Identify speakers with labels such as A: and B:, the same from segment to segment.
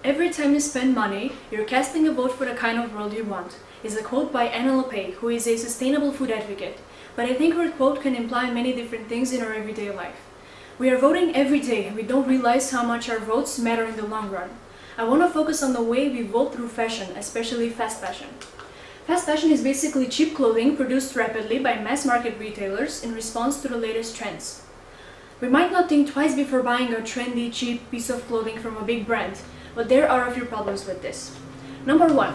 A: Every time you spend money, you're casting a vote for the kind of world you want, is a quote by Elena Cvetanoska, who is a sustainable food advocate. But I think her quote can imply many different things in our everyday life. We are voting every day and we don't realize how much our votes matter in the long run. I want to focus on the way we vote through fashion, especially fast fashion. Fast fashion is basically cheap clothing produced rapidly by mass market retailers in response to the latest trends. We might not think twice before buying a trendy, cheap piece of clothing from a big brand, but there are a few problems with this. Number 1.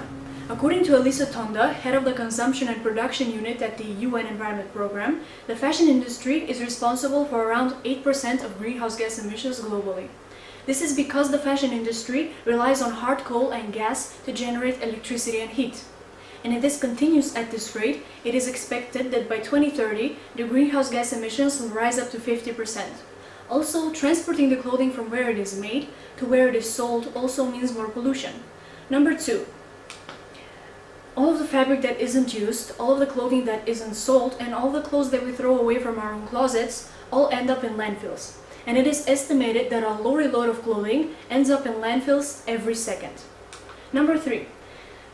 A: According to Elena Cvetanoska, head of the Consumption and Production Unit at the UN Environment Programme, the fashion industry is responsible for around 8% of greenhouse gas emissions globally. This is because the fashion industry relies on hard coal and gas to generate electricity and heat. And if this continues at this rate, it is expected that by 2030, the greenhouse gas emissions will rise up to 50%. Also, transporting the clothing from where it is made to where it is sold also means more pollution. Number 2. All of the fabric that isn't used, all of the clothing that isn't sold, and all the clothes that we throw away from our own closets all end up in landfills. And it is estimated that a lorry load of clothing ends up in landfills every second. Number 3.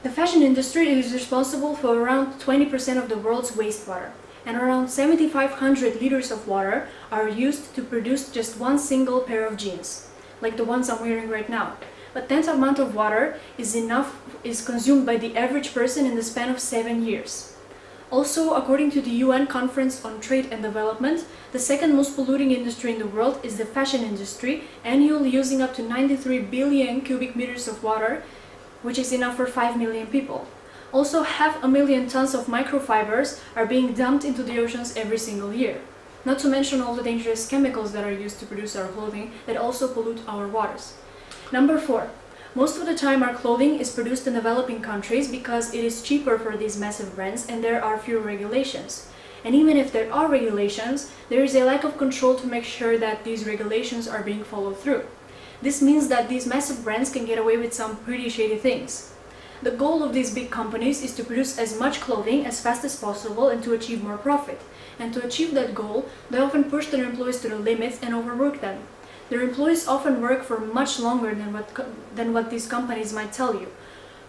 A: The fashion industry is responsible for around 20% of the world's wastewater, and around 7,500 liters of water are used to produce just one single pair of jeans, like the ones I'm wearing right now. But that amount of water is consumed by the average person in the span of 7 years. Also, according to the UN Conference on Trade and Development, the second most polluting industry in the world is the fashion industry, annually using up to 93 billion cubic meters of water, which is enough for 5 million people. Also, 500,000 tons of microfibers are being dumped into the oceans every single year. Not to mention all the dangerous chemicals that are used to produce our clothing that also pollute our waters. Number 4. Most of the time our clothing is produced in developing countries because it is cheaper for these massive brands and there are fewer regulations. And even if there are regulations, there is a lack of control to make sure that these regulations are being followed through. This means that these massive brands can get away with some pretty shady things. The goal of these big companies is to produce as much clothing as fast as possible and to achieve more profit. And to achieve that goal, they often push their employees to the limits and overwork them. Their employees often work for much longer than what these companies might tell you.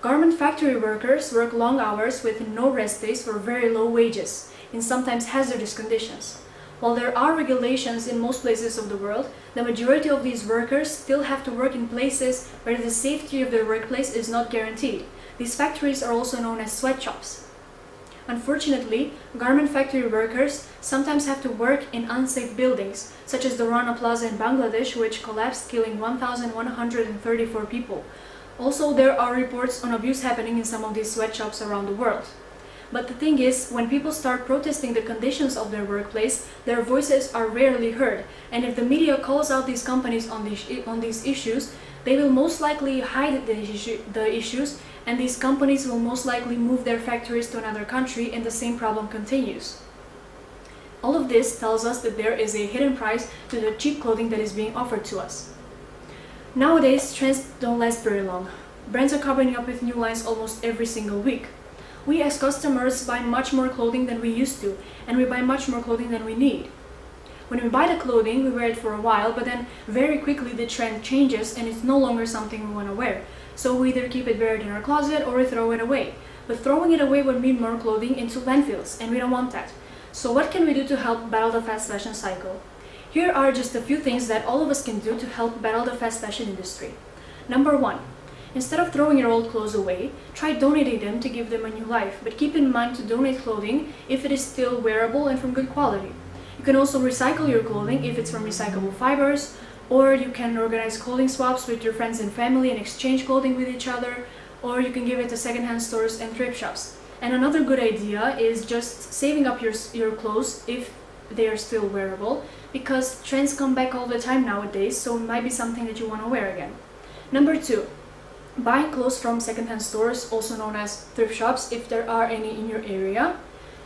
A: Garment factory workers work long hours with no rest days for very low wages, in sometimes hazardous conditions. While there are regulations in most places of the world, the majority of these workers still have to work in places where the safety of their workplace is not guaranteed. These factories are also known as sweatshops. Unfortunately, garment factory workers sometimes have to work in unsafe buildings, such as the Rana Plaza in Bangladesh, which collapsed, killing 1,134 people. Also, there are reports on abuse happening in some of these sweatshops around the world. But the thing is, when people start protesting the conditions of their workplace, their voices are rarely heard, and if the media calls out these companies on these issues, they will most likely hide the issues, and these companies will most likely move their factories to another country, and the same problem continues. All of this tells us that there is a hidden price to the cheap clothing that is being offered to us. Nowadays, trends don't last very long. Brands are coming up with new lines almost every single week. We as customers buy much more clothing than we used to, and we buy much more clothing than we need. When we buy the clothing, we wear it for a while, but then very quickly the trend changes and it's no longer something we want to wear. So we either keep it buried in our closet or we throw it away. But throwing it away would mean more clothing into landfills, and we don't want that. So what can we do to help battle the fast fashion cycle? Here are just a few things that all of us can do to help battle the fast fashion industry. Number 1. Instead of throwing your old clothes away, try donating them to give them a new life, but keep in mind to donate clothing if it is still wearable and from good quality. You can also recycle your clothing if it's from recyclable fibers, or you can organize clothing swaps with your friends and family and exchange clothing with each other, or you can give it to secondhand stores and thrift shops. And another good idea is just saving up your clothes if they are still wearable, because trends come back all the time nowadays, so it might be something that you want to wear again. Number 2. Buying clothes from secondhand stores, also known as thrift shops, if there are any in your area.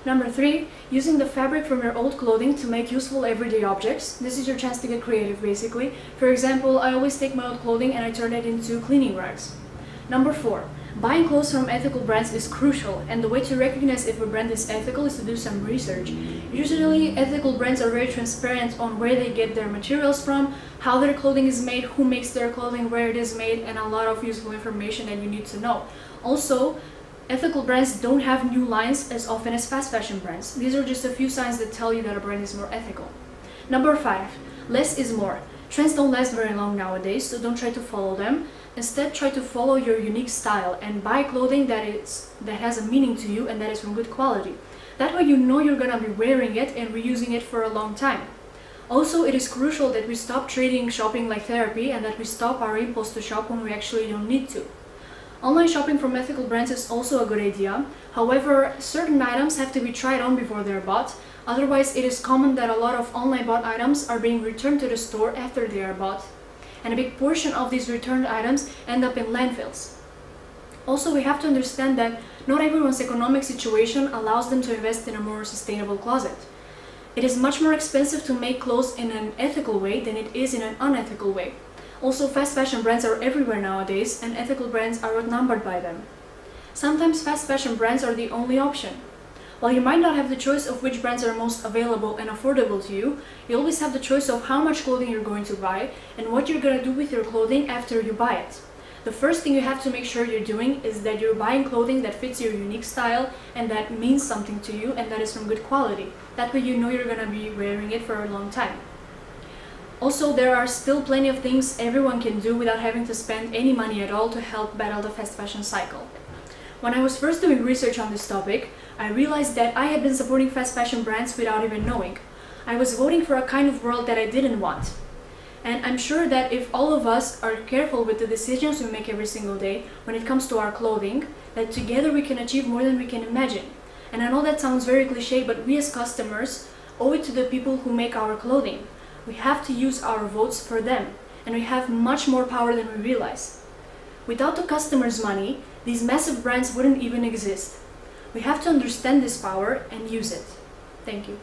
A: Number 3, using the fabric from your old clothing to make useful everyday objects. This is your chance to get creative, basically. For example, I always take my old clothing and I turn it into cleaning rags. Number 4, Buying clothes from ethical brands is crucial, and the way to recognize if a brand is ethical is to do some research. Usually, ethical brands are very transparent on where they get their materials from, how their clothing is made, who makes their clothing, where it is made, and a lot of useful information that you need to know. Also, ethical brands don't have new lines as often as fast fashion brands. These are just a few signs that tell you that a brand is more ethical. Number 5. Less is more. Trends don't last very long nowadays, so don't try to follow them. Instead, try to follow your unique style and buy clothing that has a meaning to you and that is from good quality. That way you know you're gonna be wearing it and reusing it for a long time. Also, it is crucial that we stop treating shopping like therapy and that we stop our impulse to shop when we actually don't need to. Online shopping from ethical brands is also a good idea. However, certain items have to be tried on before they're bought. Otherwise, it is common that a lot of online bought items are being returned to the store after they are bought. And a big portion of these returned items end up in landfills. Also, we have to understand that not everyone's economic situation allows them to invest in a more sustainable closet. It is much more expensive to make clothes in an ethical way than it is in an unethical way. Also, fast fashion brands are everywhere nowadays, and ethical brands are outnumbered by them. Sometimes fast fashion brands are the only option. While you might not have the choice of which brands are most available and affordable to you, you always have the choice of how much clothing you're going to buy and what you're going to do with your clothing after you buy it. The first thing you have to make sure you're doing is that you're buying clothing that fits your unique style and that means something to you and that is from good quality. That way you know you're going to be wearing it for a long time. Also, there are still plenty of things everyone can do without having to spend any money at all to help battle the fast fashion cycle. When I was first doing research on this topic, I realized that I had been supporting fast fashion brands without even knowing. I was voting for a kind of world that I didn't want. And I'm sure that if all of us are careful with the decisions we make every single day when it comes to our clothing, that together we can achieve more than we can imagine. And I know that sounds very cliche, but we as customers owe it to the people who make our clothing. We have to use our votes for them, and we have much more power than we realize. Without the customers' money, these massive brands wouldn't even exist. We have to understand this power and use it. Thank you.